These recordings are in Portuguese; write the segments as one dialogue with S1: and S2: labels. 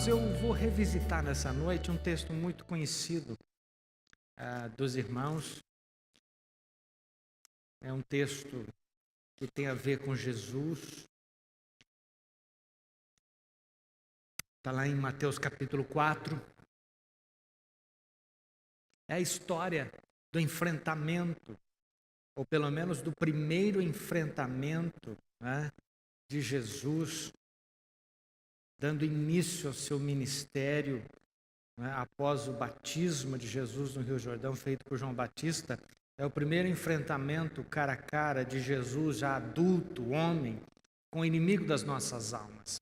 S1: Irmãos, eu vou revisitar nessa noite um texto muito conhecido dos irmãos. É um texto que tem a ver com Jesus. Está lá em Mateus capítulo 4. É a história do enfrentamento, ou pelo menos do primeiro enfrentamento, né, de Jesus, dando início ao seu ministério, né, após o batismo de Jesus no Rio Jordão, feito por João Batista. É o primeiro enfrentamento cara a cara de Jesus, já adulto, homem, com o inimigo das nossas almas.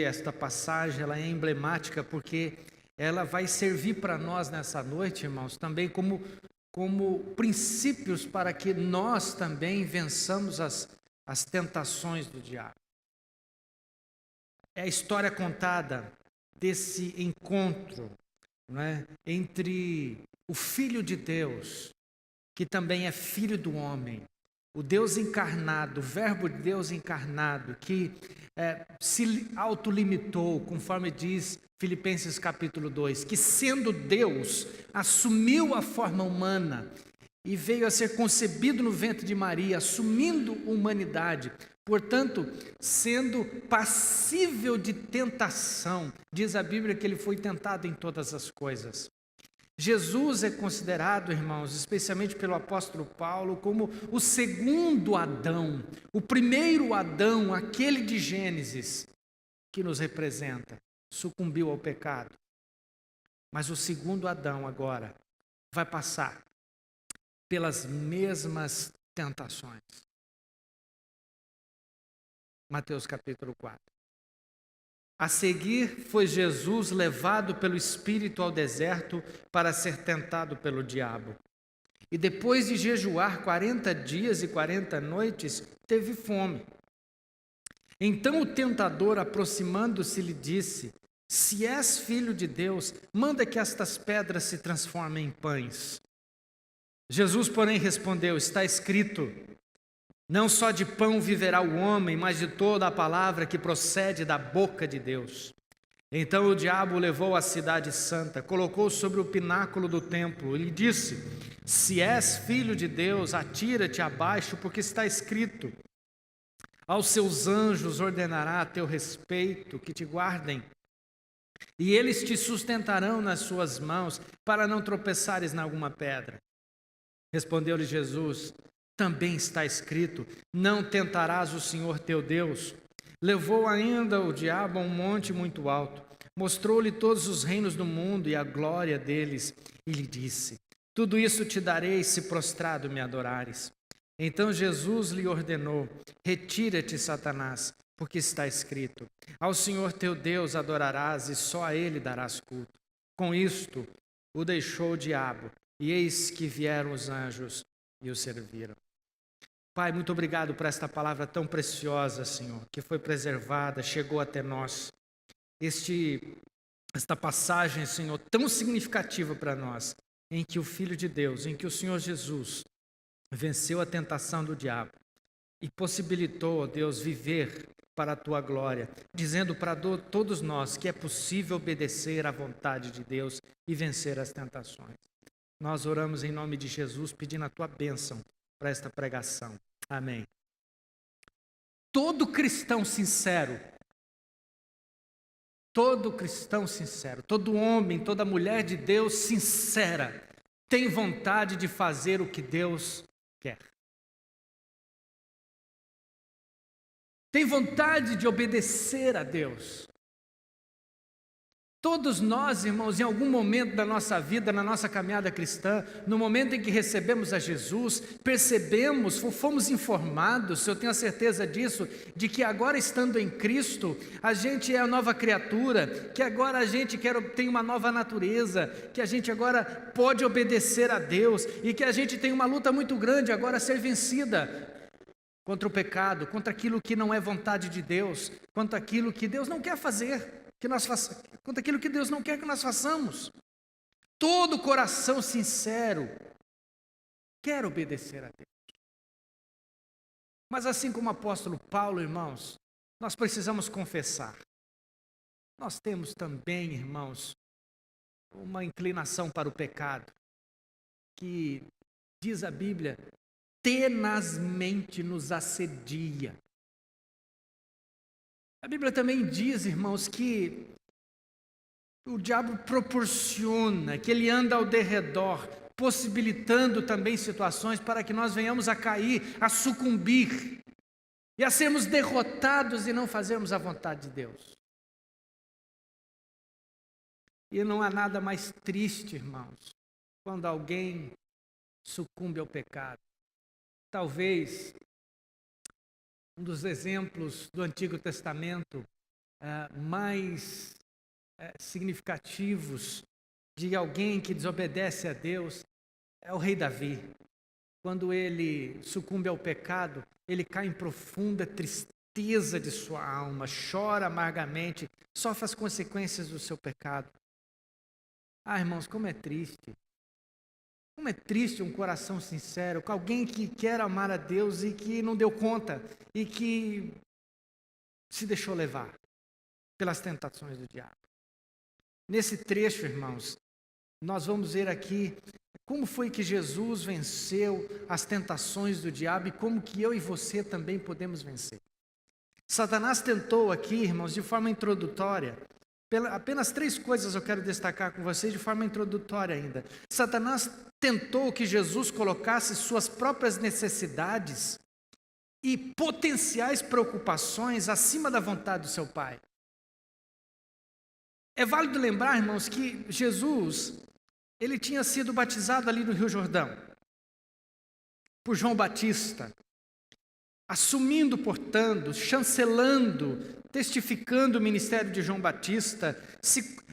S1: Esta passagem ela é emblemática porque ela vai servir para nós nessa noite, irmãos, também como princípios para que nós também vençamos as tentações do diabo. É a história contada desse encontro, né, entre o Filho de Deus, que também é filho do homem, o Deus encarnado, o Verbo de Deus encarnado, que se autolimitou, conforme diz Filipenses capítulo 2, que sendo Deus, assumiu a forma humana e veio a ser concebido no ventre de Maria, assumindo humanidade, portanto, sendo passível de tentação. Diz a Bíblia que ele foi tentado em todas as coisas. Jesus é considerado, irmãos, especialmente pelo apóstolo Paulo, como o segundo Adão, o primeiro Adão, aquele de Gênesis, que nos representa, sucumbiu ao pecado. Mas o segundo Adão agora vai passar pelas mesmas tentações. Mateus capítulo 4. A seguir foi Jesus levado pelo Espírito ao deserto para ser tentado pelo diabo. E depois de jejuar 40 dias e 40 noites, teve fome. Então o tentador, aproximando-se, lhe disse: se és filho de Deus, manda que estas pedras se transformem em pães. Jesus, porém, respondeu: está escrito, não só de pão viverá o homem, mas de toda a palavra que procede da boca de Deus. Então o diabo o levou à cidade santa, colocou sobre o pináculo do templo e lhe disse: se és filho de Deus, atira-te abaixo, porque está escrito, aos seus anjos ordenará a teu respeito que te guardem, e eles te sustentarão nas suas mãos, para não tropeçares em alguma pedra. Respondeu-lhe Jesus: também está escrito, não tentarás o Senhor teu Deus. Levou ainda o diabo a um monte muito alto, mostrou-lhe todos os reinos do mundo e a glória deles, e lhe disse: tudo isso te darei se prostrado me adorares. Então Jesus lhe ordenou: retira-te, Satanás, porque está escrito, ao Senhor teu Deus adorarás e só a ele darás culto. Com isto o deixou o diabo, e eis que vieram os anjos e o serviram. Pai, muito obrigado por esta palavra tão preciosa, Senhor, que foi preservada, chegou até nós. Esta passagem, Senhor, tão significativa para nós, em que o Filho de Deus, em que o Senhor Jesus venceu a tentação do diabo e possibilitou, ó Deus, viver para a Tua glória, dizendo para todos nós que é possível obedecer à vontade de Deus e vencer as tentações. Nós oramos em nome de Jesus, pedindo a Tua bênção para esta pregação. Amém. Todo cristão sincero, todo homem, toda mulher de Deus sincera, tem vontade de fazer o que Deus quer. Tem vontade de obedecer a Deus. Todos nós, irmãos, em algum momento da nossa vida, na nossa caminhada cristã, no momento em que recebemos a Jesus, percebemos, fomos informados, eu tenho a certeza disso, de que agora estando em Cristo, a gente é a nova criatura, que agora a gente tem uma nova natureza, que a gente agora pode obedecer a Deus e que a gente tem uma luta muito grande agora a ser vencida contra o pecado, contra aquilo que não é vontade de Deus, contra aquilo que Deus não quer fazer. Contra aquilo que Deus não quer que nós façamos. Todo coração sincero quer obedecer a Deus. Mas assim como o apóstolo Paulo, irmãos, nós precisamos confessar nós temos também, irmãos, uma inclinação para o pecado, que, diz a Bíblia, tenazmente nos assedia. A Bíblia também diz, irmãos, que o diabo proporciona, que ele anda ao derredor, possibilitando também situações para que nós venhamos a cair, a sucumbir e a sermos derrotados e não fazermos a vontade de Deus. E não há nada mais triste, irmãos, quando alguém sucumbe ao pecado. Talvez um dos exemplos do Antigo Testamento mais significativos de alguém que desobedece a Deus é o rei Davi. Quando ele sucumbe ao pecado, ele cai em profunda tristeza de sua alma, chora amargamente, sofre as consequências do seu pecado. Ah, irmãos, como é triste. Como é triste um coração sincero, com alguém que quer amar a Deus e que não deu conta e que se deixou levar pelas tentações do diabo. Nesse trecho, irmãos, nós vamos ver aqui como foi que Jesus venceu as tentações do diabo e como que eu e você também podemos vencer. Satanás tentou aqui, irmãos, de forma introdutória, apenas 3 coisas eu quero destacar com vocês de forma introdutória ainda. Satanás tentou que Jesus colocasse suas próprias necessidades e potenciais preocupações acima da vontade do seu Pai. É válido lembrar, irmãos, que Jesus, ele tinha sido batizado ali no Rio Jordão, por João Batista, assumindo, portanto, chancelando, testificando o ministério de João Batista,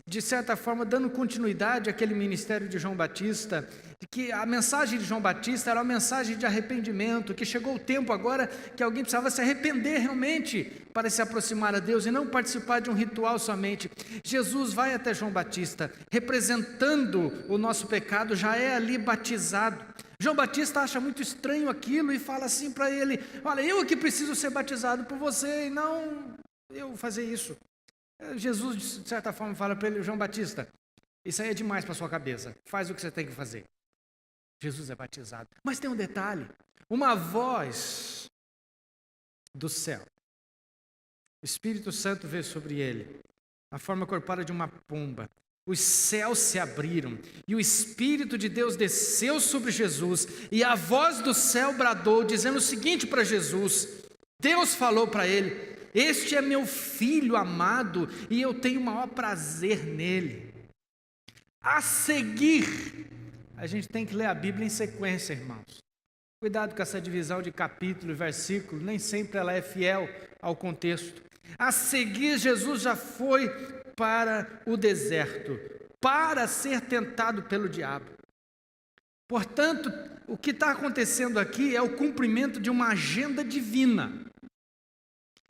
S1: de certa forma dando continuidade àquele ministério de João Batista, que a mensagem de João Batista era uma mensagem de arrependimento, que chegou o tempo agora que alguém precisava se arrepender realmente para se aproximar a Deus e não participar de um ritual somente. Jesus vai até João Batista, representando o nosso pecado, já é ali batizado. João Batista acha muito estranho aquilo e fala assim para ele: olha, eu aqui preciso ser batizado por você e não eu fazer isso. Jesus, de certa forma, fala para ele: João Batista, isso aí é demais para sua cabeça, faz o que você tem que fazer. Jesus é batizado. Mas tem um detalhe, uma voz do céu, o Espírito Santo veio sobre ele, na forma corpórea de uma pomba. Os céus se abriram e o Espírito de Deus desceu sobre Jesus e a voz do céu bradou, dizendo o seguinte para Jesus. Deus falou para ele: este é meu filho amado e eu tenho o maior prazer nele. A seguir, a gente tem que ler a Bíblia em sequência, irmãos. Cuidado com essa divisão de capítulo e versículo, nem sempre ela é fiel ao contexto. A seguir, Jesus já foi para o deserto, para ser tentado pelo diabo. Portanto, o que está acontecendo aqui é o cumprimento de uma agenda divina.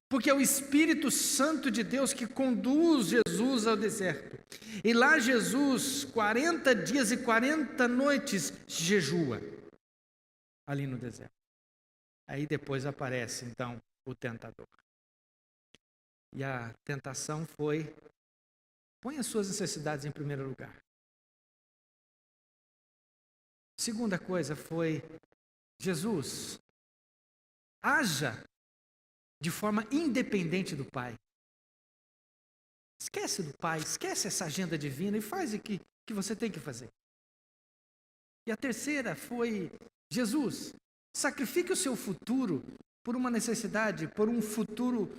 S1: Porque é o Espírito Santo de Deus que conduz Jesus ao deserto. E lá Jesus, 40 dias e 40 noites, jejua, ali no deserto. Aí depois aparece, então, o tentador. E a tentação foi: põe as suas necessidades em primeiro lugar. Segunda coisa foi: Jesus, haja de forma independente do Pai. Esquece do Pai, esquece essa agenda divina e faz o que você tem que fazer. E a terceira foi: Jesus, sacrifique o seu futuro por uma necessidade, por um futuro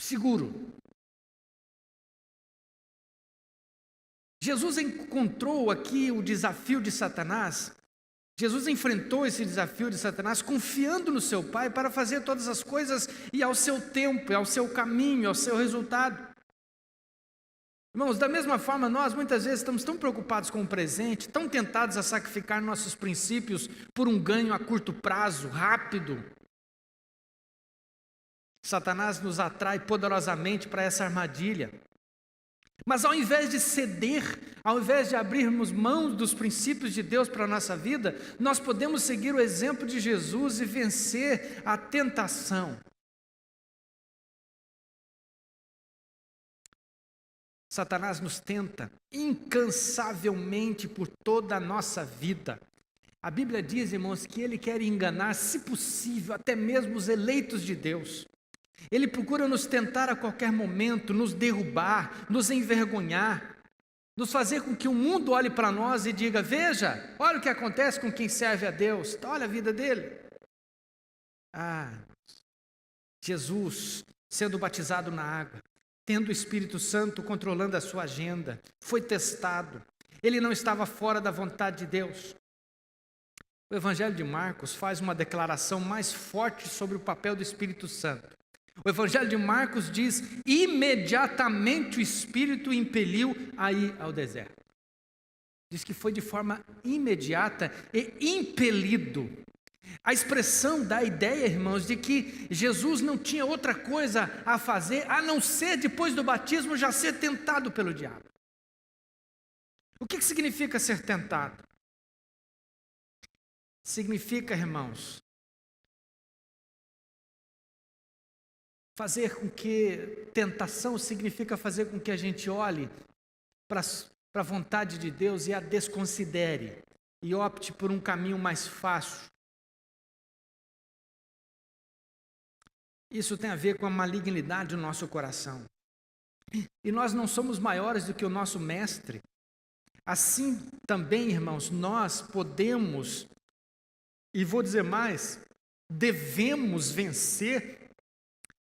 S1: seguro. Jesus encontrou aqui o desafio de Satanás. Jesus enfrentou esse desafio de Satanás confiando no seu Pai para fazer todas as coisas e ao seu tempo, ao seu caminho, ao seu resultado. Irmãos, da mesma forma, nós muitas vezes estamos tão preocupados com o presente, tão tentados a sacrificar nossos princípios por um ganho a curto prazo, rápido. Satanás nos atrai poderosamente para essa armadilha. Mas ao invés de ceder, ao invés de abrirmos mão dos princípios de Deus para a nossa vida, nós podemos seguir o exemplo de Jesus e vencer a tentação. Satanás nos tenta incansavelmente por toda a nossa vida. A Bíblia diz, irmãos, que ele quer enganar, se possível, até mesmo os eleitos de Deus. Ele procura nos tentar a qualquer momento, nos derrubar, nos envergonhar, nos fazer com que o mundo olhe para nós e diga: veja, olha o que acontece com quem serve a Deus, olha a vida dele. Jesus, sendo batizado na água, tendo o Espírito Santo controlando a sua agenda, foi testado. Ele não estava fora da vontade de Deus. O Evangelho de Marcos faz uma declaração mais forte sobre o papel do Espírito Santo. O Evangelho de Marcos diz: imediatamente o Espírito o impeliu a ir ao deserto. Diz que foi de forma imediata e impelido. A expressão dá a ideia, irmãos, de que Jesus não tinha outra coisa a fazer, a não ser, depois do batismo, já ser tentado pelo diabo. O que significa ser tentado? Significa, irmãos, tentação significa fazer com que a gente olhe para a vontade de Deus e a desconsidere, e opte por um caminho mais fácil. Isso tem a ver com a malignidade do nosso coração. E nós não somos maiores do que o nosso mestre. Assim também, irmãos, nós podemos, e vou dizer mais, devemos vencer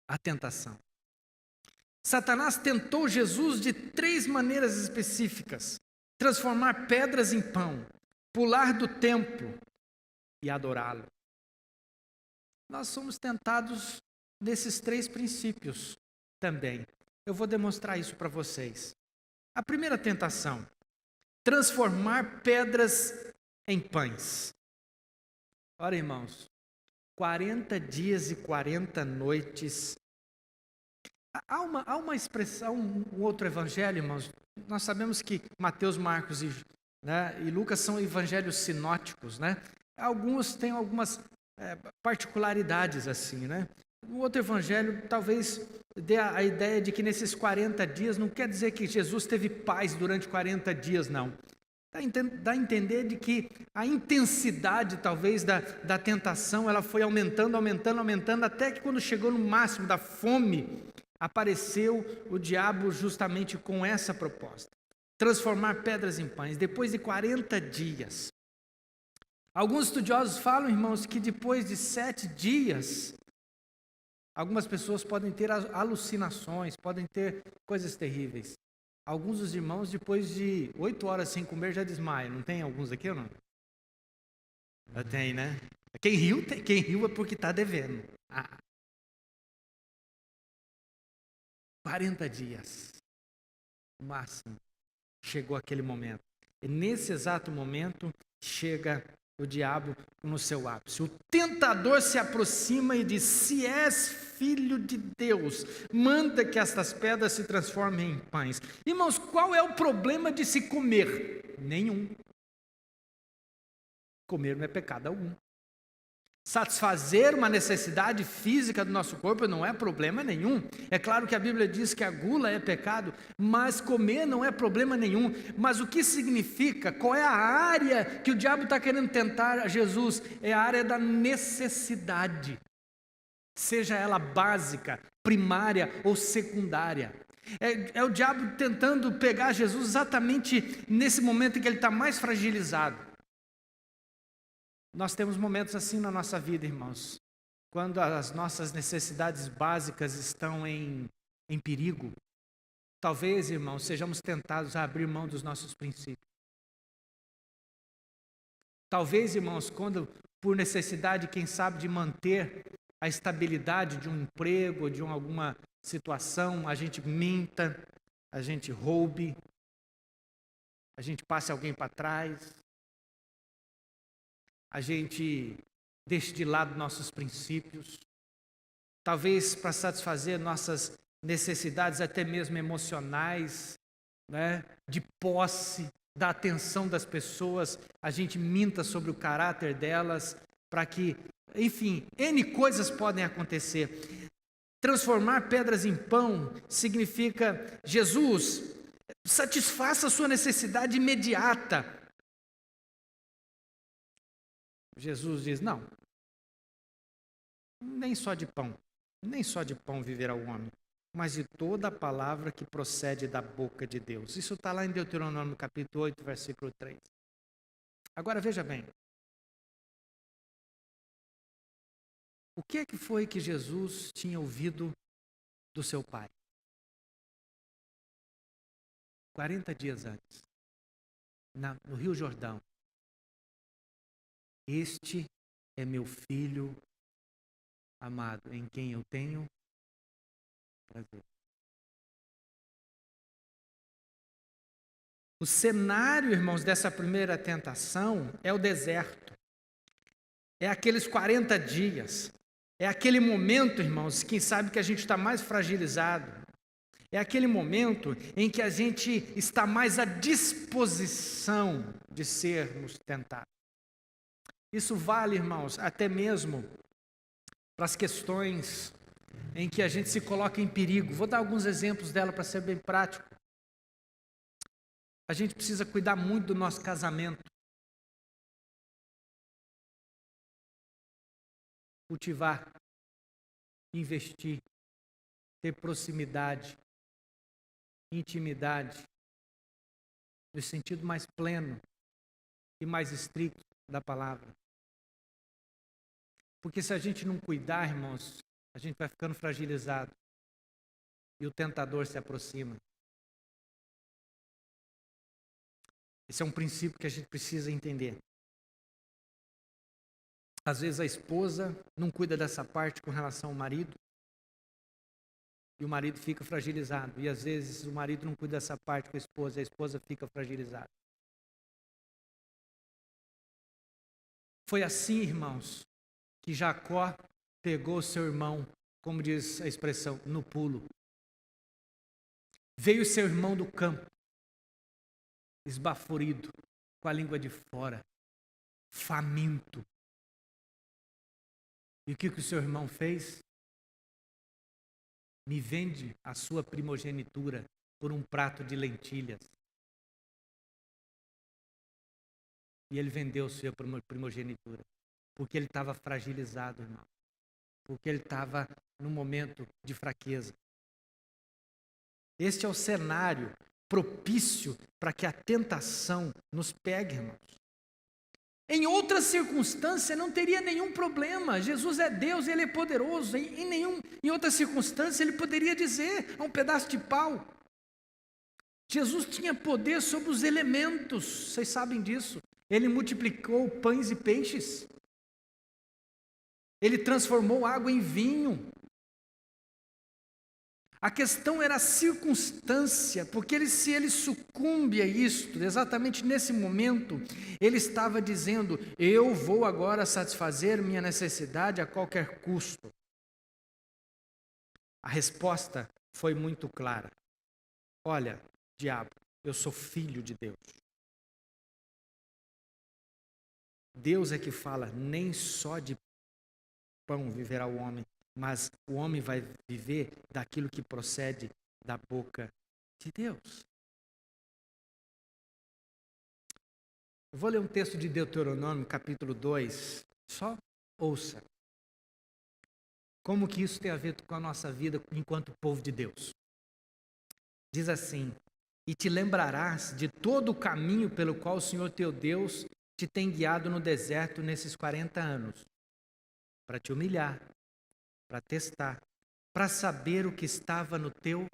S1: a tentação. Satanás tentou Jesus de 3 maneiras específicas: transformar pedras em pão, pular do templo e adorá-lo. Nós somos tentados nesses 3 princípios também. Eu vou demonstrar isso para vocês. A primeira tentação: transformar pedras em pães. Ora, irmãos, 40 dias e 40 noites. Há uma expressão, um outro evangelho, irmãos. Nós sabemos que Mateus, Marcos e Lucas são evangelhos sinóticos, né? Alguns têm algumas particularidades assim, né? O outro evangelho talvez dê a ideia de que nesses 40 dias, não quer dizer que Jesus teve paz durante 40 dias, não. Dá a entender de que a intensidade talvez da tentação, ela foi aumentando, até que quando chegou no máximo da fome, apareceu o diabo justamente com essa proposta: transformar pedras em pães. Depois de 40 dias. Alguns estudiosos falam, irmãos, que depois de 7 dias, algumas pessoas podem ter alucinações, podem ter coisas terríveis. Alguns dos irmãos, depois de 8 horas sem comer, já desmaiam. Não tem alguns aqui ou não? Já tem, né? Quem riu é porque está devendo. 40 dias, no máximo, chegou aquele momento. E nesse exato momento, chega o diabo no seu ápice. O tentador se aproxima e diz: se és filho de Deus, manda que estas pedras se transformem em pães. Irmãos, qual é o problema de se comer? Nenhum. Comer não é pecado algum. Satisfazer uma necessidade física do nosso corpo não é problema nenhum. É claro que a Bíblia diz que a gula é pecado, mas comer não é problema nenhum. Mas o que significa? Qual é a área que o diabo está querendo tentar a Jesus? É a área da necessidade, seja ela básica, primária ou secundária. É o diabo tentando pegar Jesus exatamente nesse momento em que ele está mais fragilizado. Nós temos momentos assim na nossa vida, irmãos, quando as nossas necessidades básicas estão em perigo. Talvez, irmãos, sejamos tentados a abrir mão dos nossos princípios. Talvez, irmãos, quando por necessidade, quem sabe, de manter a estabilidade de um emprego, de alguma situação, a gente minta, a gente roube, a gente passe alguém para trás. A gente deixe de lado nossos princípios, talvez para satisfazer nossas necessidades até mesmo emocionais, né? De posse, da atenção das pessoas, a gente minta sobre o caráter delas, para que, enfim, N coisas podem acontecer. Transformar pedras em pão significa: Jesus, satisfaça a sua necessidade imediata. Jesus diz: não, nem só de pão viverá o homem, mas de toda a palavra que procede da boca de Deus. Isso está lá em Deuteronômio capítulo 8, versículo 3. Agora veja bem, o que é que foi que Jesus tinha ouvido do seu pai? 40 dias antes, no Rio Jordão. Este é meu filho amado, em quem eu tenho prazer. O cenário, irmãos, dessa primeira tentação é o deserto. É aqueles 40 dias. É aquele momento, irmãos, quem sabe que a gente está mais fragilizado. É aquele momento em que a gente está mais à disposição de sermos tentados. Isso vale, irmãos, até mesmo para as questões em que a gente se coloca em perigo. Vou dar alguns exemplos dela para ser bem prático. A gente precisa cuidar muito do nosso casamento. Cultivar, investir, ter proximidade, intimidade, no sentido mais pleno e mais estricto da palavra. Porque se a gente não cuidar, irmãos, a gente vai ficando fragilizado e o tentador se aproxima. Esse é um princípio que a gente precisa entender. Às vezes a esposa não cuida dessa parte com relação ao marido, e o marido fica fragilizado. E às vezes o marido não cuida dessa parte com a esposa fica fragilizada. Foi assim, irmãos, que Jacó pegou seu irmão, como diz a expressão, no pulo. Veio seu irmão do campo, esbaforido, com a língua de fora, faminto. E o que o seu irmão fez? Me vende a sua primogenitura por um prato de lentilhas. E ele vendeu sua primogenitura, porque ele estava fragilizado, irmão. Porque ele estava num momento de fraqueza. Este é o cenário propício para que a tentação nos pegue, irmãos. Em outra circunstância não teria nenhum problema. Jesus é Deus, Ele é poderoso. Em outra circunstância Ele poderia dizer a um pedaço de pau. Jesus tinha poder sobre os elementos, vocês sabem disso. Ele multiplicou pães e peixes. Ele transformou água em vinho. A questão era a circunstância, porque se ele sucumbe a isto, exatamente nesse momento, ele estava dizendo: eu vou agora satisfazer minha necessidade a qualquer custo. A resposta foi muito clara: olha, diabo, eu sou filho de Deus. Deus é que fala: nem só de pão viverá o homem, mas o homem vai viver daquilo que procede da boca de Deus. Eu vou ler um texto de Deuteronômio, capítulo 2. Só ouça. Como que isso tem a ver com a nossa vida enquanto povo de Deus? Diz assim: e te lembrarás de todo o caminho pelo qual o Senhor teu Deus te tem guiado no deserto nesses 40 anos, para te humilhar, para testar, para saber o que estava no teu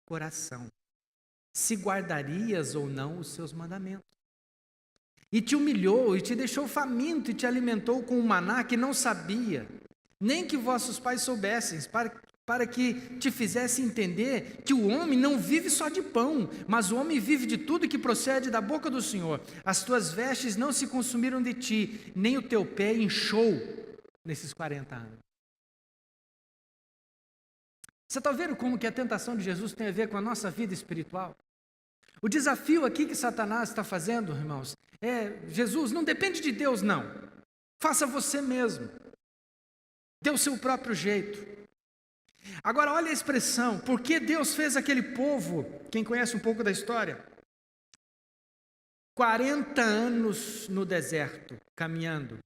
S1: coração, se guardarias ou não os seus mandamentos. E te humilhou, e te deixou faminto, e te alimentou com um maná que não sabia, nem que vossos pais soubessem, para que te fizesse entender que o homem não vive só de pão, mas o homem vive de tudo que procede da boca do Senhor. As tuas vestes não se consumiram de ti, nem o teu pé inchou nesses 40 anos. Você está vendo como que a tentação de Jesus tem a ver com a nossa vida espiritual? O desafio aqui que Satanás está fazendo, irmãos, é: Jesus, não depende de Deus, não. Faça você mesmo. Dê o seu próprio jeito. Agora olha a expressão, por que Deus fez aquele povo, quem conhece um pouco da história, 40 anos no deserto, caminhando,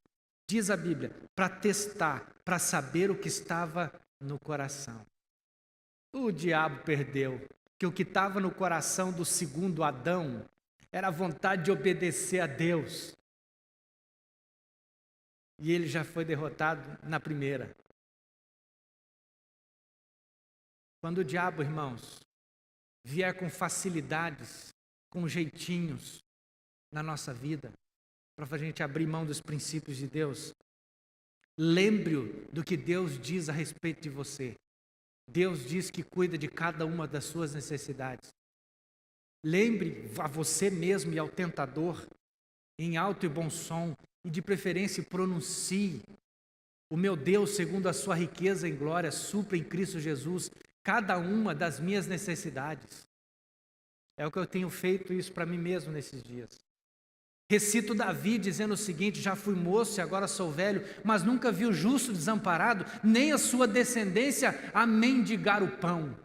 S1: diz a Bíblia, para testar, para saber o que estava no coração. O diabo perdeu, que o que estava no coração do segundo Adão era a vontade de obedecer a Deus. E ele já foi derrotado na primeira. Quando o diabo, irmãos, vier com facilidades, com jeitinhos na nossa vida, para a gente abrir mão dos princípios de Deus, lembre-o do que Deus diz a respeito de você. Deus diz que cuida de cada uma das suas necessidades. Lembre a você mesmo e ao tentador, em alto e bom som, e de preferência pronuncie: o meu Deus, segundo a sua riqueza em glória, supra em Cristo Jesus cada uma das minhas necessidades. É o que eu tenho feito isso para mim mesmo nesses dias. Recito Davi dizendo o seguinte: já fui moço e agora sou velho, mas nunca vi o justo desamparado, nem a sua descendência a mendigar o pão.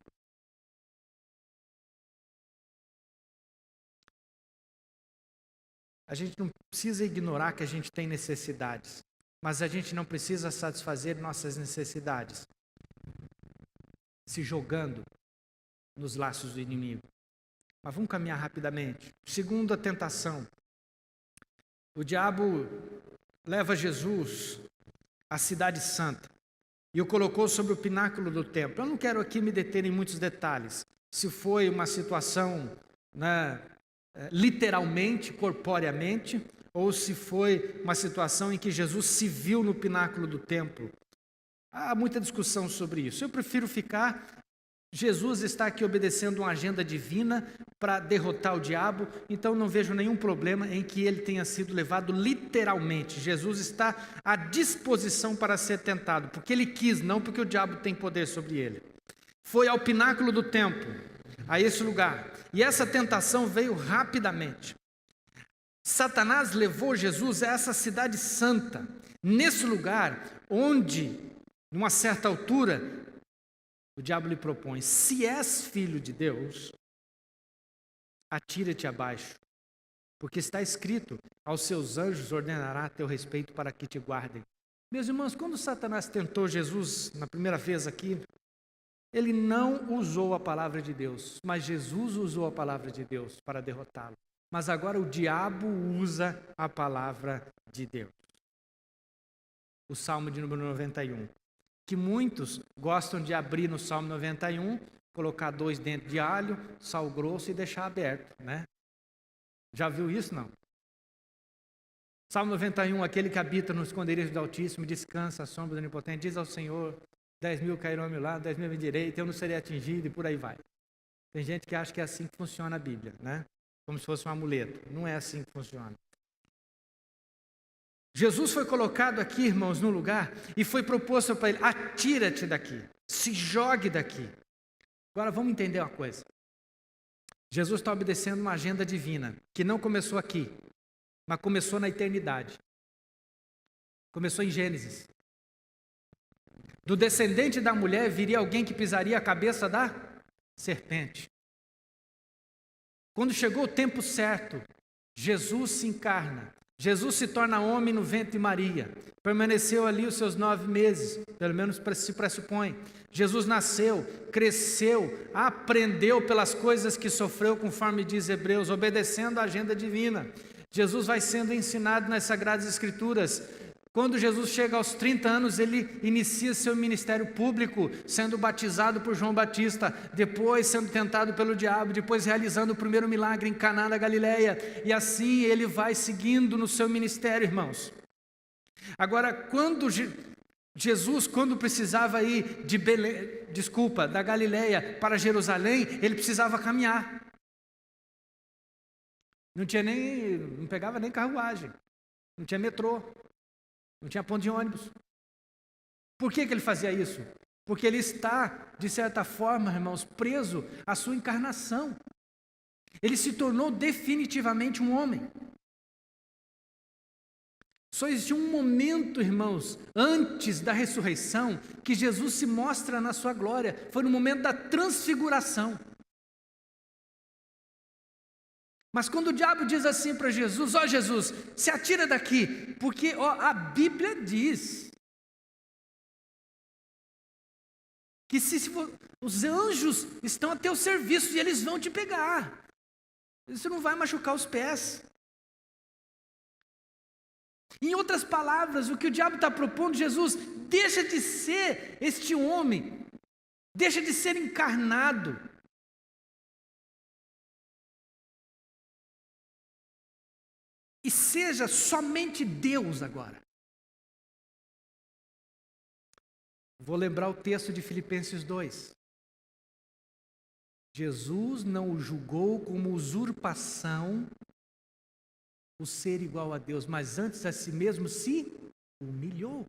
S1: A gente não precisa ignorar que a gente tem necessidades, mas a gente não precisa satisfazer nossas necessidades se jogando nos laços do inimigo. Mas vamos caminhar rapidamente. Segunda tentação. O diabo leva Jesus à cidade santa e o colocou sobre o pináculo do templo. Eu não quero aqui me deter em muitos detalhes, se foi uma situação, literalmente, corporeamente, ou se foi uma situação em que Jesus se viu no pináculo do templo. Há muita discussão sobre isso. Eu prefiro ficar... Jesus está aqui obedecendo uma agenda divina para derrotar o diabo, então não vejo nenhum problema em que ele tenha sido levado literalmente. Jesus está à disposição para ser tentado, porque ele quis, não porque o diabo tem poder sobre ele. Foi ao pináculo do templo, a esse lugar, e essa tentação veio rapidamente. Satanás levou Jesus a essa cidade santa, nesse lugar onde, numa certa altura, o diabo lhe propõe: se és filho de Deus, atira-te abaixo, porque está escrito: aos seus anjos ordenará a teu respeito para que te guardem. Meus irmãos, quando Satanás tentou Jesus na primeira vez aqui, ele não usou a palavra de Deus, mas Jesus usou a palavra de Deus para derrotá-lo. Mas agora o diabo usa a palavra de Deus. O Salmo de número 91. Que muitos gostam de abrir no Salmo 91, colocar 2 dentes de alho, sal grosso e deixar aberto, né? Já viu isso, não? Salmo 91, aquele que habita no esconderijo do Altíssimo, descansa à sombra do Onipotente, diz ao Senhor: 10.000 cairão ao meu lado, 10.000 à minha direita, eu não serei atingido, e por aí vai. Tem gente que acha que é assim que funciona a Bíblia, né? Como se fosse um amuleto. Não é assim que funciona. Jesus foi colocado aqui, irmãos, num lugar e foi proposto para ele: atira-te daqui, se jogue daqui. Agora vamos entender uma coisa. Jesus está obedecendo uma agenda divina, que não começou aqui, mas começou na eternidade. Começou em Gênesis. Do descendente da mulher viria alguém que pisaria a cabeça da serpente. Quando chegou o tempo certo, Jesus se encarna. Jesus se torna homem no ventre de Maria. Permaneceu ali os seus 9 meses, pelo menos se pressupõe. Jesus nasceu, cresceu, aprendeu pelas coisas que sofreu, conforme diz Hebreus, obedecendo a agenda divina. Jesus vai sendo ensinado nas Sagradas Escrituras. Quando Jesus chega aos 30 anos, ele inicia seu ministério público, sendo batizado por João Batista, depois sendo tentado pelo diabo, depois realizando o primeiro milagre em Caná da Galileia, e assim ele vai seguindo no seu ministério, irmãos. Agora, quando Jesus, quando precisava ir de da Galileia para Jerusalém, ele precisava caminhar. Não pegava nem carruagem, não tinha metrô. Não tinha ponto de ônibus. Por que ele fazia isso? Porque ele está, de certa forma, irmãos, preso à sua encarnação. Ele se tornou definitivamente um homem. Só existe um momento, irmãos, antes da ressurreição, que Jesus se mostra na sua glória. Foi no momento da transfiguração. Mas quando o diabo diz assim para Jesus: ó Jesus, se atira daqui, porque a Bíblia diz que se os anjos estão a teu serviço e eles vão te pegar, você não vai machucar os pés. Em outras palavras, o que o diabo está propondo: Jesus, deixa de ser este homem, deixa de ser encarnado, e seja somente Deus agora. Vou lembrar o texto de Filipenses 2. Jesus não o julgou como usurpação o ser igual a Deus, mas antes a si mesmo se humilhou.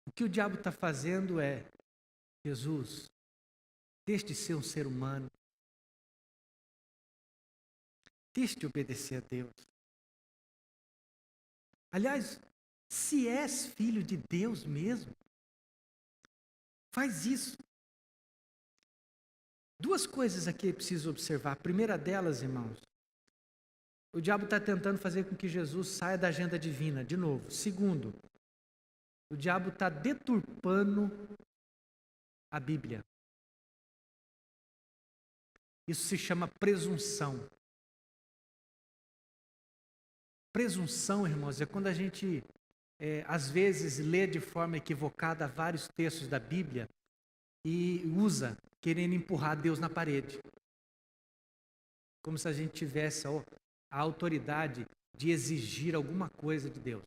S1: O que o diabo está fazendo é: Jesus, deixe de ser um ser humano, deixe de obedecer a Deus. Aliás, se és filho de Deus mesmo, faz isso. Duas coisas aqui eu preciso observar. A primeira delas, irmãos, o diabo está tentando fazer com que Jesus saia da agenda divina, de novo. Segundo, o diabo está deturpando a Bíblia. Isso se chama presunção. Presunção, irmãos, é quando a gente, às vezes, lê de forma equivocada vários textos da Bíblia e usa, querendo empurrar Deus na parede. Como se a gente tivesse a autoridade de exigir alguma coisa de Deus.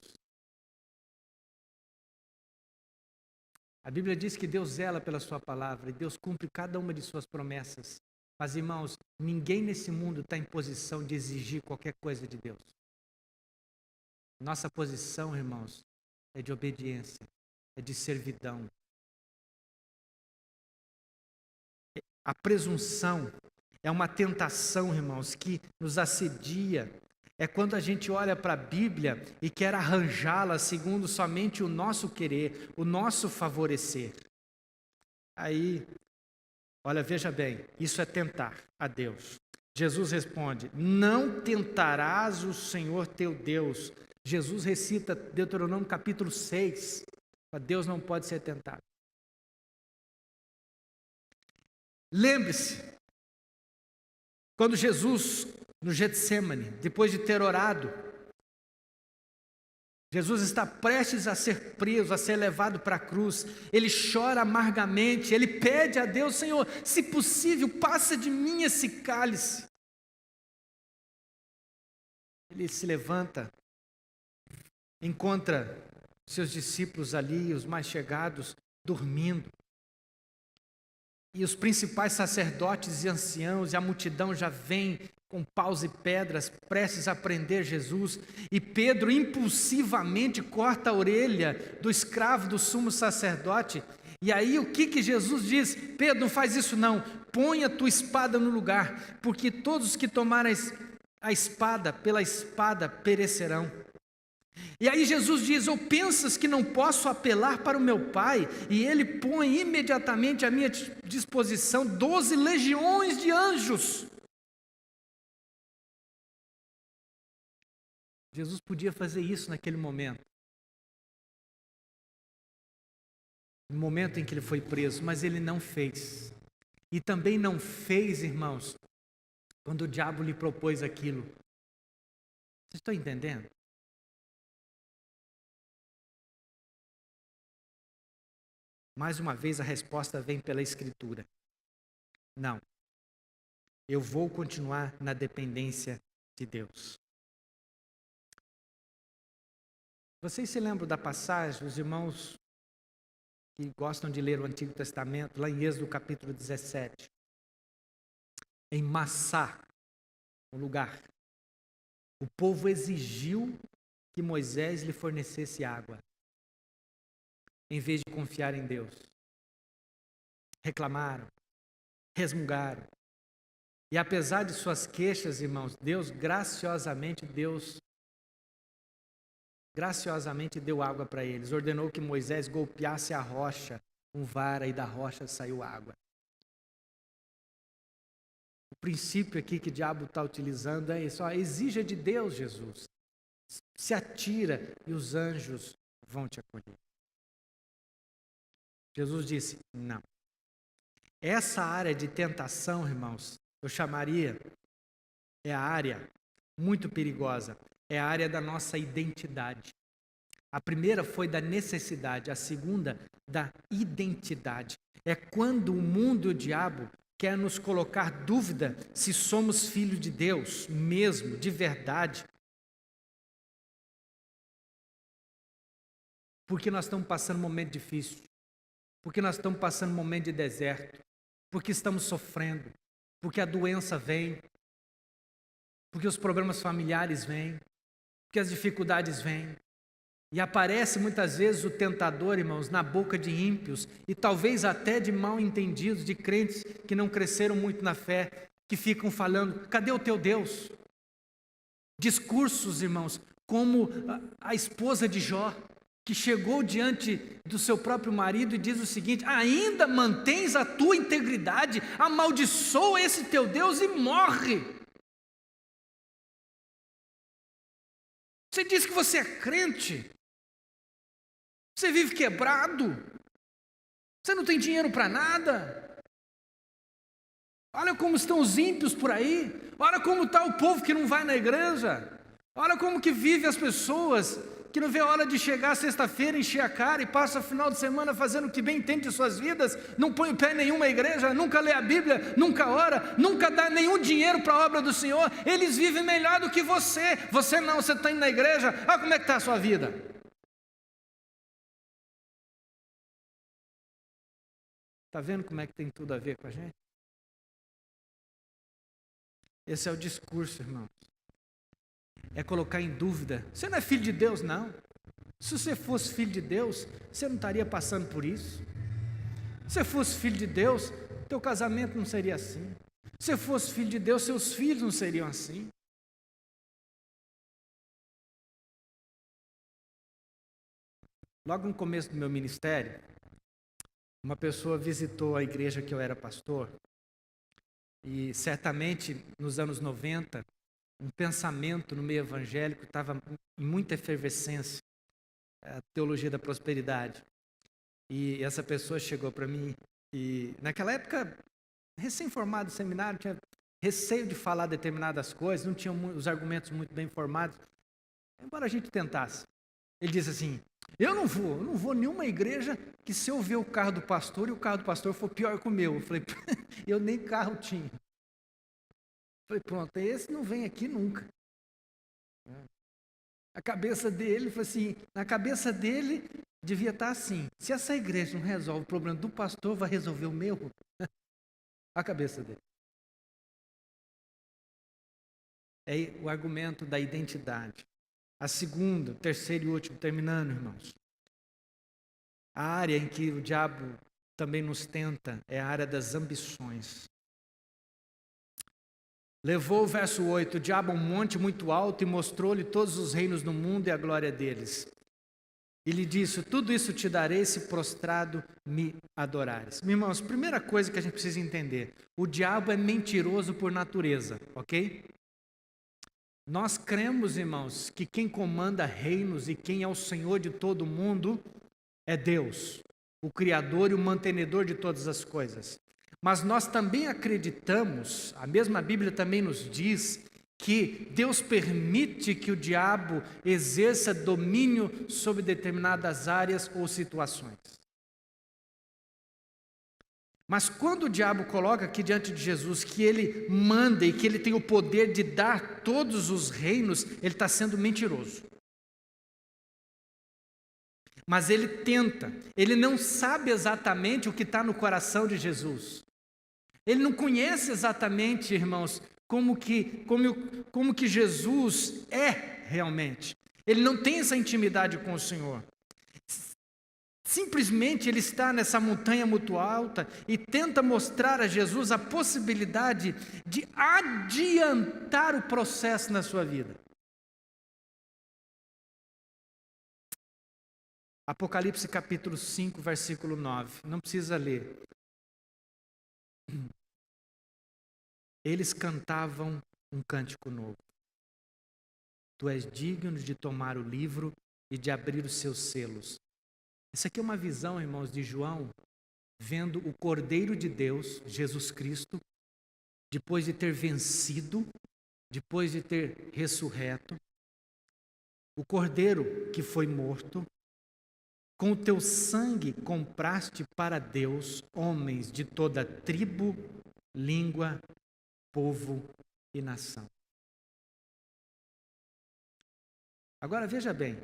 S1: A Bíblia diz que Deus zela pela sua palavra e Deus cumpre cada uma de suas promessas. Mas, irmãos, ninguém nesse mundo está em posição de exigir qualquer coisa de Deus. Nossa posição, irmãos, é de obediência, é de servidão. A presunção é uma tentação, irmãos, que nos assedia. É quando a gente olha para a Bíblia e quer arranjá-la segundo somente o nosso querer, o nosso favorecer. Aí, olha, veja bem, isso é tentar a Deus. Jesus responde: não tentarás o Senhor teu Deus. Jesus recita Deuteronômio capítulo 6. Deus não pode ser tentado. Lembre-se, quando Jesus, no Getsêmani, depois de ter orado, Jesus está prestes a ser preso, a ser levado para a cruz. Ele chora amargamente, ele pede a Deus: Senhor, se possível, passa de mim esse cálice. Ele se levanta, encontra seus discípulos ali, os mais chegados, dormindo. E os principais sacerdotes e anciãos e a multidão já vem com paus e pedras, prestes a prender Jesus. E Pedro impulsivamente corta a orelha do escravo do sumo sacerdote. E aí o que Jesus diz? Pedro, não faz isso não, põe a tua espada no lugar, porque todos que tomarem a espada, pela espada perecerão. E aí Jesus diz: ou pensas que não posso apelar para o meu Pai? E ele põe imediatamente à minha disposição 12 legiões de anjos. Jesus podia fazer isso naquele momento. No momento em que ele foi preso, mas ele não fez. E também não fez, irmãos, quando o diabo lhe propôs aquilo. Vocês estão entendendo? Mais uma vez a resposta vem pela Escritura. Não. Eu vou continuar na dependência de Deus. Vocês se lembram da passagem, os irmãos que gostam de ler o Antigo Testamento, lá em Êxodo capítulo 17. Em Massá, um lugar, o povo exigiu que Moisés lhe fornecesse água, em vez de confiar em Deus. Reclamaram, resmungaram. E apesar de suas queixas, irmãos, Deus, graciosamente, Deus graciosamente deu água para eles. Ordenou que Moisés golpeasse a rocha com vara e da rocha saiu água. O princípio aqui que o diabo está utilizando é isso. Exija de Deus, Jesus. Se atira e os anjos vão te acolher. Jesus disse, não. Essa área de tentação, irmãos, eu chamaria, é a área muito perigosa. É a área da nossa identidade. A primeira foi da necessidade, a segunda da identidade. É quando o mundo e o diabo quer nos colocar dúvida se somos filhos de Deus mesmo, de verdade. Porque nós estamos passando um momento difícil. Porque nós estamos passando um momento de deserto. Porque estamos sofrendo. Porque a doença vem. Porque os problemas familiares vêm. Porque as dificuldades vêm. E aparece muitas vezes o tentador, irmãos, na boca de ímpios e talvez até de mal entendidos, de crentes que não cresceram muito na fé, que ficam falando, cadê o teu Deus? Discursos, irmãos, como a esposa de Jó, que chegou diante do seu próprio marido e diz o seguinte, ainda mantens a tua integridade, amaldiçoa esse teu Deus e morre. Você diz que você é crente, você vive quebrado, você não tem dinheiro para nada. Olha como estão os ímpios por aí, olha como está o povo que não vai na igreja, olha como que vive as pessoas que não vê a hora de chegar sexta-feira, encher a cara e passa o final de semana fazendo o que bem entende de suas vidas, não põe o pé em nenhuma igreja, nunca lê a Bíblia, nunca ora, nunca dá nenhum dinheiro para a obra do Senhor. Eles vivem melhor do que você. Você não, você está indo na igreja, olha como é que está a sua vida. Está vendo como é que tem tudo a ver com a gente? Esse é o discurso, irmãos. É colocar em dúvida. Você não é filho de Deus, não. Se você fosse filho de Deus, você não estaria passando por isso. Se você fosse filho de Deus, teu casamento não seria assim. Se você fosse filho de Deus, seus filhos não seriam assim. Logo no começo do meu ministério, uma pessoa visitou a igreja que eu era pastor e certamente nos anos 90, um pensamento no meio evangélico estava em muita efervescência, a teologia da prosperidade. E essa pessoa chegou para mim e naquela época, recém-formado do seminário, tinha receio de falar determinadas coisas, não tinha os argumentos muito bem formados, embora a gente tentasse. Ele disse assim, eu não vou em nenhuma igreja que se eu ver o carro do pastor e o carro do pastor for pior que o meu. Eu falei, eu nem carro tinha. Eu falei, pronto, esse não vem aqui nunca. A cabeça dele, foi assim, na cabeça dele devia estar assim, se essa igreja não resolve o problema do pastor, vai resolver o meu? A cabeça dele. É o argumento da identidade. A segunda, terceiro e último, terminando, irmãos. A área em que o diabo também nos tenta é a área das ambições. Levou o verso 8, o diabo a um monte muito alto e mostrou-lhe todos os reinos do mundo e a glória deles. E lhe disse, tudo isso te darei se prostrado me adorares. Meus irmãos, primeira coisa que a gente precisa entender, o diabo é mentiroso por natureza, ok? Nós cremos, irmãos, que quem comanda reinos e quem é o Senhor de todo o mundo é Deus, o Criador e o mantenedor de todas as coisas. Mas nós também acreditamos, a mesma Bíblia também nos diz, que Deus permite que o diabo exerça domínio sobre determinadas áreas ou situações. Mas quando o diabo coloca aqui diante de Jesus que ele manda e que ele tem o poder de dar todos os reinos, ele está sendo mentiroso. Mas ele tenta, ele não sabe exatamente o que está no coração de Jesus. Ele não conhece exatamente, irmãos, como que Jesus é realmente. Ele não tem essa intimidade com o Senhor. Simplesmente ele está nessa montanha muito alta e tenta mostrar a Jesus a possibilidade de adiantar o processo na sua vida. Apocalipse capítulo 5, versículo 9. Não precisa ler. Eles cantavam um cântico novo. Tu és digno de tomar o livro e de abrir os seus selos. Isso aqui é uma visão, irmãos, de João, vendo o Cordeiro de Deus, Jesus Cristo, depois de ter vencido, depois de ter ressurreto, o Cordeiro que foi morto, com o teu sangue compraste para Deus homens de toda tribo, língua, povo e nação. Agora veja bem,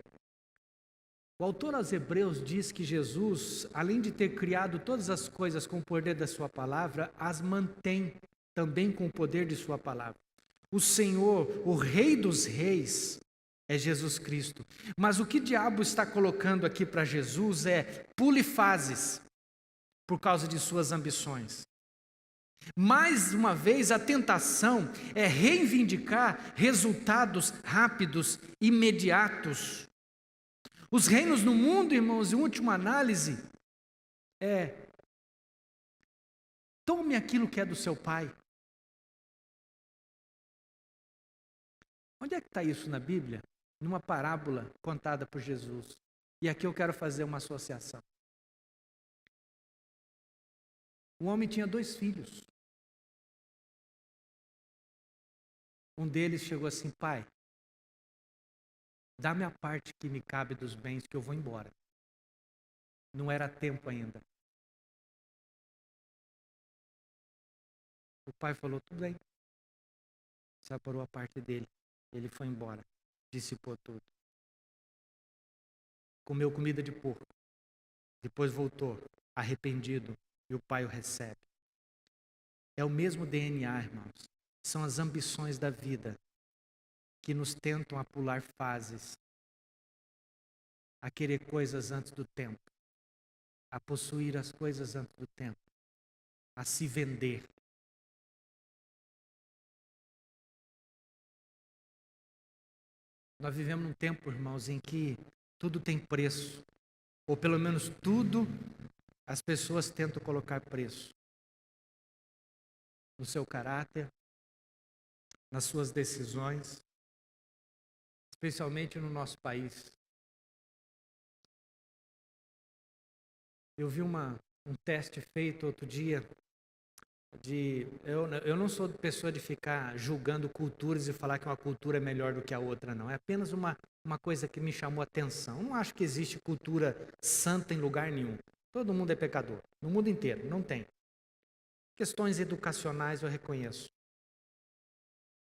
S1: o autor aos Hebreus diz que Jesus, além de ter criado todas as coisas com o poder da sua palavra, as mantém também com o poder de sua palavra. O Senhor, o Rei dos Reis, é Jesus Cristo. Mas o que o diabo está colocando aqui para Jesus é pule fases por causa de suas ambições. Mais uma vez, a tentação é reivindicar resultados rápidos, imediatos. Os reinos no mundo, irmãos, em última análise, tome aquilo que é do seu pai. Onde é que está isso na Bíblia? Numa parábola contada por Jesus. E aqui eu quero fazer uma associação. Um homem tinha 2 filhos. Um deles chegou assim: pai, dá-me a parte que me cabe dos bens que eu vou embora. Não era tempo ainda. O pai falou: tudo bem. Separou a parte dele. Ele foi embora. Dissipou tudo. Comeu comida de porco. Depois voltou, arrependido, e o pai o recebe. É o mesmo DNA, irmãos. São as ambições da vida que nos tentam a pular fases, a querer coisas antes do tempo, a possuir as coisas antes do tempo, a se vender. Nós vivemos num tempo, irmãos, em que tudo tem preço, ou pelo menos tudo as pessoas tentam colocar preço. No seu caráter, nas suas decisões, especialmente no nosso país. Eu vi um teste feito outro dia, eu não sou pessoa de ficar julgando culturas e falar que uma cultura é melhor do que a outra, não. É apenas uma coisa que me chamou a atenção. Eu não acho que existe cultura santa em lugar nenhum. Todo mundo é pecador, no mundo inteiro, não tem. Questões educacionais eu reconheço.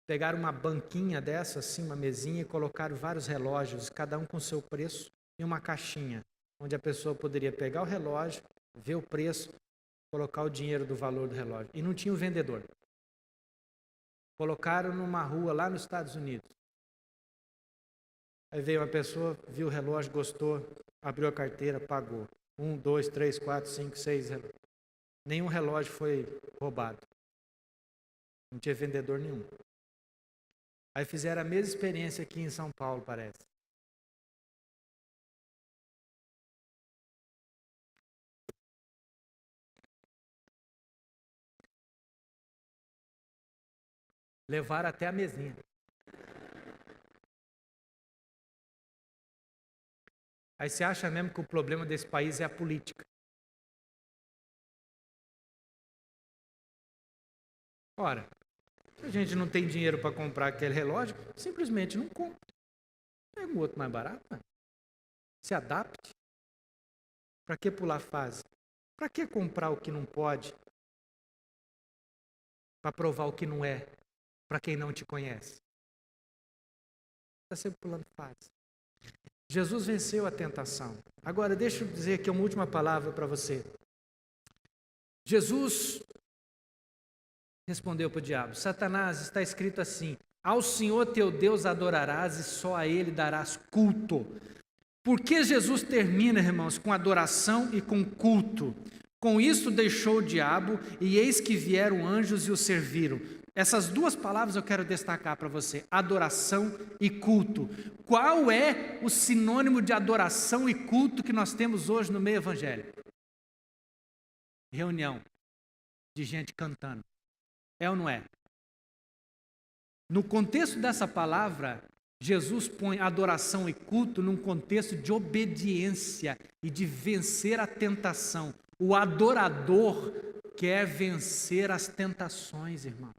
S1: Pegaram uma banquinha dessa, assim, uma mesinha, e colocaram vários relógios, cada um com seu preço, em uma caixinha, onde a pessoa poderia pegar o relógio, ver o preço, colocar o dinheiro do valor do relógio. E não tinha o vendedor. Colocaram numa rua lá nos Estados Unidos. Aí veio uma pessoa, viu o relógio, gostou, abriu a carteira, pagou. 1, 2, 3, 4, 5, 6 relógios. Nenhum relógio foi roubado. Não tinha vendedor nenhum. Aí fizeram a mesma experiência aqui em São Paulo, parece. Levaram até a mesinha. Aí você acha mesmo que o problema desse país é a política. Ora, se a gente não tem dinheiro para comprar aquele relógio, simplesmente não compra. Pega um outro mais barato. Se adapte. Para que pular fase? Para que comprar o que não pode? Para provar o que não é, para quem não te conhece. Está sempre pulando fase. Jesus venceu a tentação. Agora, deixa eu dizer aqui uma última palavra para você. Jesus respondeu para o diabo: Satanás, está escrito assim: ao Senhor teu Deus adorarás e só a Ele darás culto. Por que Jesus termina, irmãos, com adoração e com culto? Com isso deixou o diabo, e eis que vieram anjos e o serviram. Essas duas palavras eu quero destacar para você: adoração e culto. Qual é o sinônimo de adoração e culto que nós temos hoje no meio evangélico? Reunião de gente cantando. É ou não é? No contexto dessa palavra, Jesus põe adoração e culto num contexto de obediência e de vencer a tentação. O adorador quer vencer as tentações, irmão.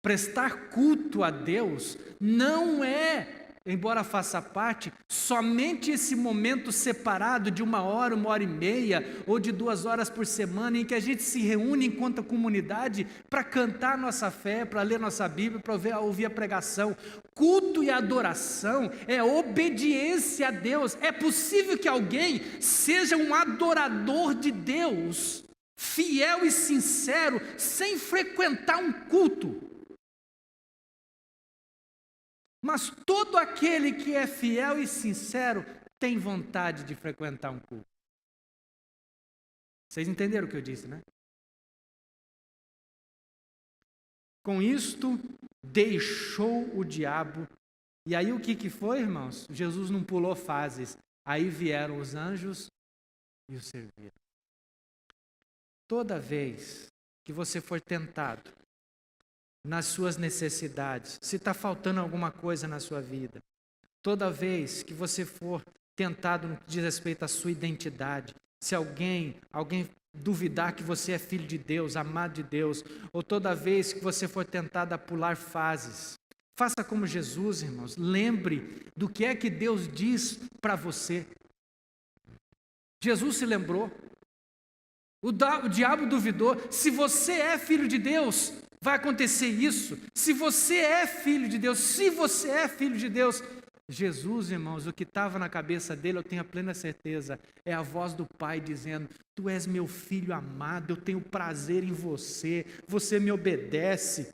S1: Prestar culto a Deus não é, embora faça parte, somente esse momento separado de 1 hora, 1 hora e meia, ou de 2 horas por semana, em que a gente se reúne enquanto comunidade para cantar nossa fé, para ler nossa Bíblia, para ouvir a pregação. Culto e adoração é obediência a Deus. É possível que alguém seja um adorador de Deus, fiel e sincero, sem frequentar um culto. Mas todo aquele que é fiel e sincero tem vontade de frequentar um culto. Vocês entenderam o que eu disse, né? Com isto, deixou o diabo. E aí o que foi, irmãos? Jesus não pulou fases. Aí vieram os anjos e o serviram. Toda vez que você for tentado nas suas necessidades, se está faltando alguma coisa na sua vida, toda vez que você for tentado no que diz respeito à sua identidade, se alguém duvidar que você é filho de Deus, amado de Deus, ou toda vez que você for tentado a pular fases, faça como Jesus, irmãos, lembre do que é que Deus diz para você. Jesus se lembrou, o diabo duvidou. Se você é filho de Deus, vai acontecer isso. Se você é filho de Deus, Jesus, irmãos, o que estava na cabeça dele, eu tenho a plena certeza, é a voz do Pai dizendo: tu és meu filho amado, eu tenho prazer em você, você me obedece.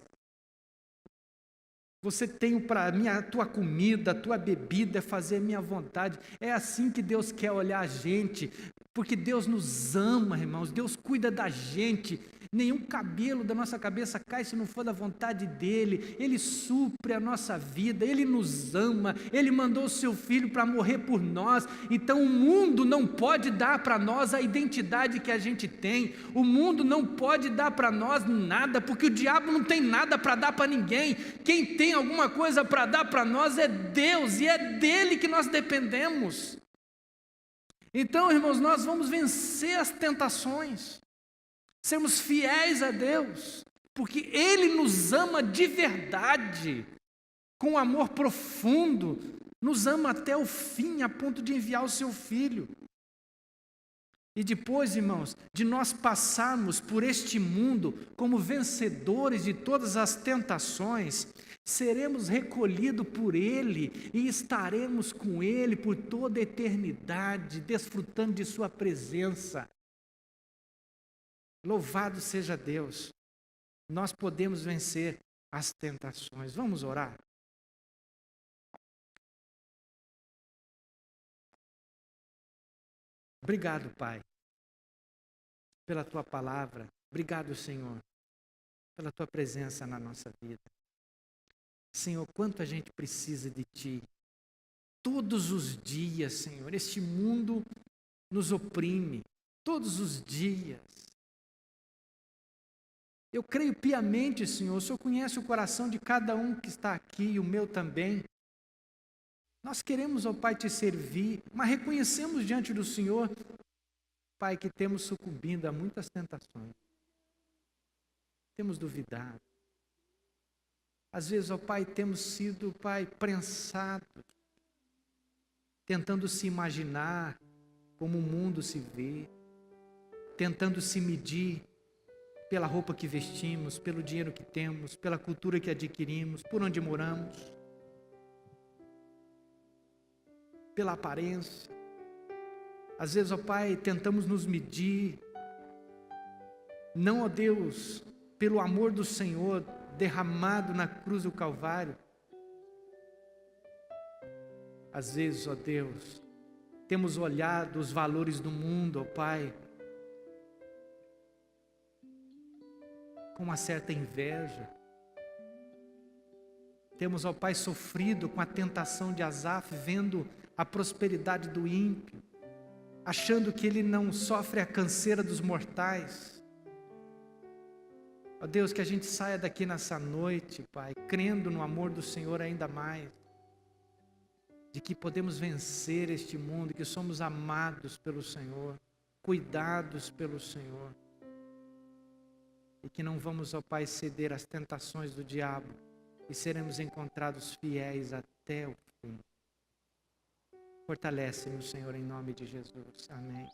S1: Você tem para mim a tua comida, a tua bebida, é fazer a minha vontade. É assim que Deus quer olhar a gente, porque Deus nos ama, irmãos, Deus cuida da gente. Nenhum cabelo da nossa cabeça cai se não for da vontade dEle. Ele supre a nossa vida, Ele nos ama, Ele mandou o Seu Filho para morrer por nós. Então o mundo não pode dar para nós a identidade que a gente tem, o mundo não pode dar para nós nada, porque o diabo não tem nada para dar para ninguém. Quem tem alguma coisa para dar para nós é Deus, e é dEle que nós dependemos. Então, irmãos, nós vamos vencer as tentações, sermos fiéis a Deus, porque Ele nos ama de verdade, com amor profundo, nos ama até o fim, a ponto de enviar o Seu Filho. E depois, irmãos, de nós passarmos por este mundo como vencedores de todas as tentações, seremos recolhidos por Ele e estaremos com Ele por toda a eternidade, desfrutando de Sua presença. Louvado seja Deus, nós podemos vencer as tentações. Vamos orar? Obrigado, Pai, pela Tua palavra. Obrigado, Senhor, pela Tua presença na nossa vida. Senhor, quanto a gente precisa de Ti. Todos os dias, Senhor, este mundo nos oprime. Todos os dias. Eu creio piamente, Senhor, o Senhor conhece o coração de cada um que está aqui, e o meu também. Nós queremos, ó Pai, Te servir, mas reconhecemos diante do Senhor, Pai, que temos sucumbido a muitas tentações. Temos duvidado. Às vezes, ó Pai, temos sido, Pai, prensados, tentando se imaginar como o mundo se vê, tentando se medir pela roupa que vestimos, pelo dinheiro que temos, pela cultura que adquirimos, por onde moramos, pela aparência. Às vezes, ó Pai, tentamos nos medir, não, ó Deus, pelo amor do Senhor derramado na cruz do Calvário. Às vezes, ó Deus, temos olhado os valores do mundo, ó Pai, com uma certa inveja. Temos, ó Pai, sofrido com a tentação de Asaf, vendo a prosperidade do ímpio, achando que ele não sofre a canseira dos mortais. Ó Deus, que a gente saia daqui nessa noite, Pai, crendo no amor do Senhor ainda mais, de que podemos vencer este mundo, que somos amados pelo Senhor, cuidados pelo Senhor, e que não vamos, ó Pai, ceder às tentações do diabo, e seremos encontrados fiéis até o fim. Fortalece-nos, Senhor, em nome de Jesus. Amém.